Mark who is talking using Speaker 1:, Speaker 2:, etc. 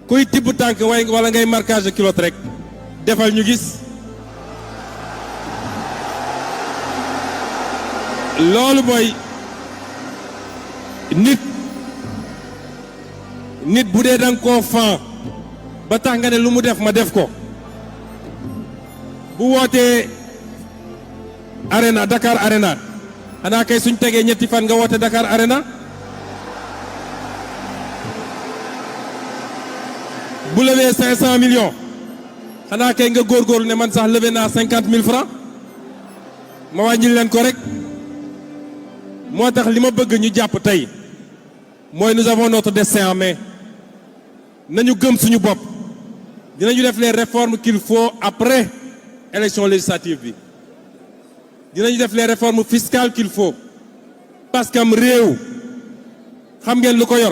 Speaker 1: kuy tibb tànk wala ngay marquage de culotte rek defal ñu gis loolu mooy nit bu dee danga koo fan ba tax nga ne lu mu def ma def ko bu wootee arena Dakar Arena xanaa kay suñ tegee ñetti fan nga woote Dakar Arena bu levee 500 millions xanaa kay nga góorgóorlu ne man sax levé naa 50 000 francs ma wàññil leen ko rek moo tax li ma bëgg ñu jàpp tey mooy nous avons notre destin en main nañu gëm suñu bopp dinañu def les réformes qu'il faut après élection législative bi dinañu def les réformes fiscales qu'il faut parce que am réew xam ngeen lu ko yor